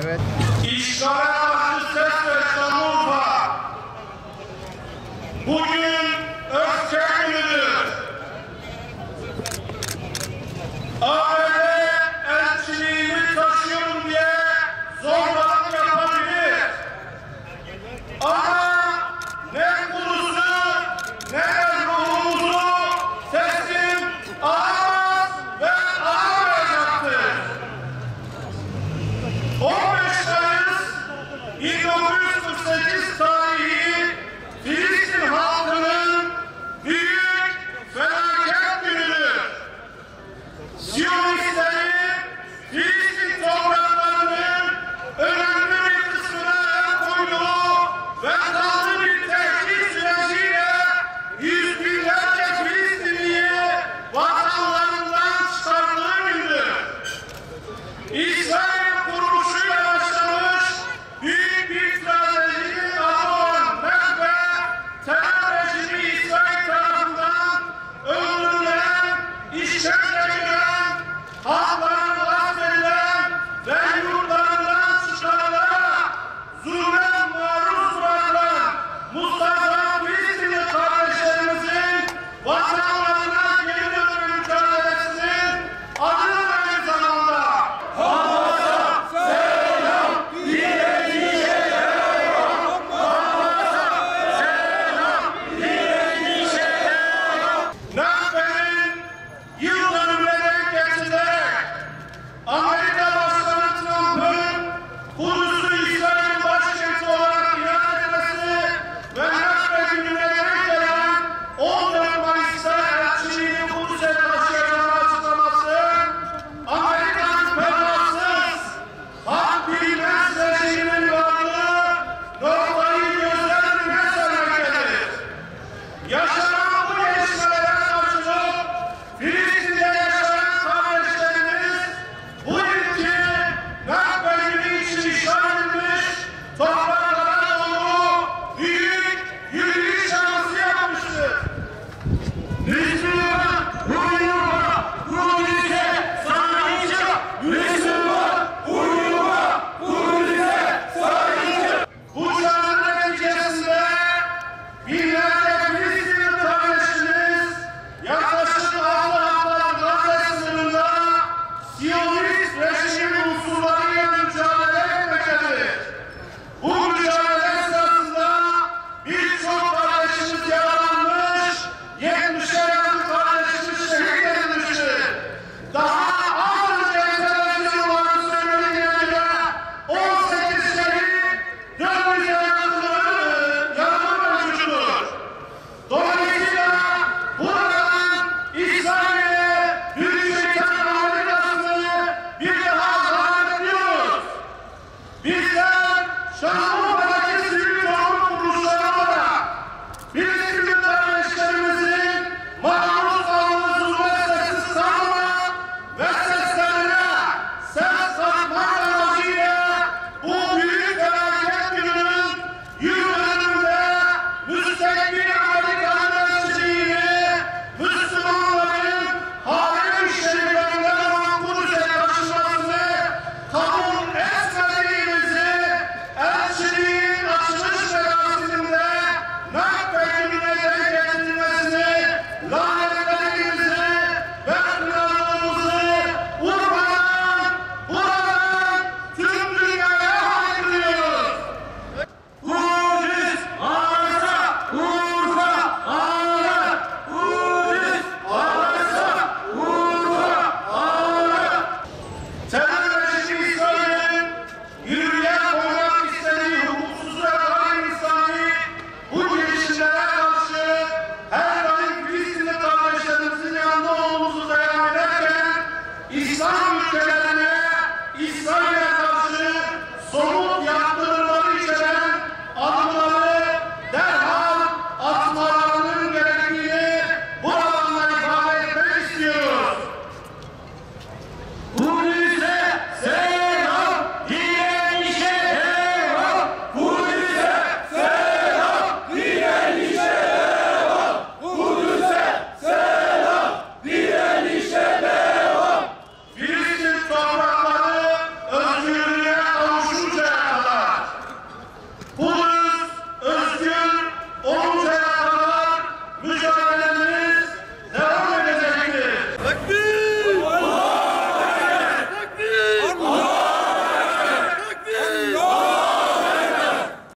Evet. İşgale karşı ses ve Şanlıurfa. Bugün öfke günüdür. ABD elçiliğini taşıyorum diye zorbalık yapabilir. Ama ne kulusu ne de ruhumuzu teslim alamaz ve alamayacaktır. 15 Mayıs 1948 tarihi Filistin halkının büyük felaket günüdür. Siyonistlerin Filistin topraklarının önemli bir kısmına el koyduğu ve kanlı bir tehdit süreciyle yüz binlerce Filistinliyi vatanlarından çıkardığı gündür. İsrail kuruluşuyla başlamış büyük bir trajedinin adı olan Nakbe, terör rejimi İsrail tarafından öldürülen, işkence edilen, haklarını gasp edilen ve yurtlarından çıkarılarak zulme maruz bırakılan Mustafa Filistinli kardeşlerimizin vatanlarına geri dönme mücadelesinin adı aynı zamanda. Nakbe'nin yıl dönümlerine getirilerek Amerika Başkanı Trump'ın Kudüs'ü İsrail'in başkenti olarak ilan etmesi ve Nakbe gününe denk gelen 14 Mayıs'ta elçiliğini Kudüs'e taşıyacağını açıklaması Amerika'nın pervasız, hak bilmez rejiminin varlığı noktayı gözler önüne sermektedir. Yaşanan bu gelişmelere karşılık Filistin'de yaşayan kardeşlerimiz bu ilki Nakbe günü için işaret edilmiş topraklara doğru büyük yürüyüş şansı yapmıştır. Müslüman, uyuma, Kudüs'e sahip. Müslüman, uyuma, Kudüs'e sahip. Bu çağrı neticesinde binlerce Filistinli kardeşimiz yaklaşık 6 haftalık Gazze sınırında Siyonist rejimin unsurlarıyla mücadele etmektedir. Bu mücadele sırasında birçok kardeşimiz yaralanmış, 70'e yakın kardeşimiz şehit edilmiştir. Daha az önce televizyonların söylediğine göre 18 şehit, 400'e yakın yardım mevcuttur. Dolayısıyla buradan İsrail'e Büyük Şeytan Amerika'sını bir daha davet ediyoruz. Bizler Şanlıurfa'daki sivil toplum kuruluşları olarak Filistinli kardeşlerimizin maruz kaldığı zulme sessiz kalmamak ve seslerine ses katmak amacıyla bu büyük felaket gününün yıl dönümünde müstakil Amerika'nın elçiliğini Müslümanların harem şeriflerinden olan Kudüs'e taşımasını kabul etmediğimizi elçiliğin açılış merasiminde Nakbe gününe denk getirilmesini lanetlediğimizi ve kınadığımızı buradan tüm dünyaya haykırıyoruz. Kudüs ağlarsa Urfa ağlar. Kudüs ağlarsa Urfa ağlar. Terör rejimi İsrail'in yürürlüğe koymak istediği hukuksuz ve gayri insani bu girişimlere karşı her daim Filistinli kardeşlerimizin yanında olduğumuzu beyan ederken İslam ülkelerine İsrail'e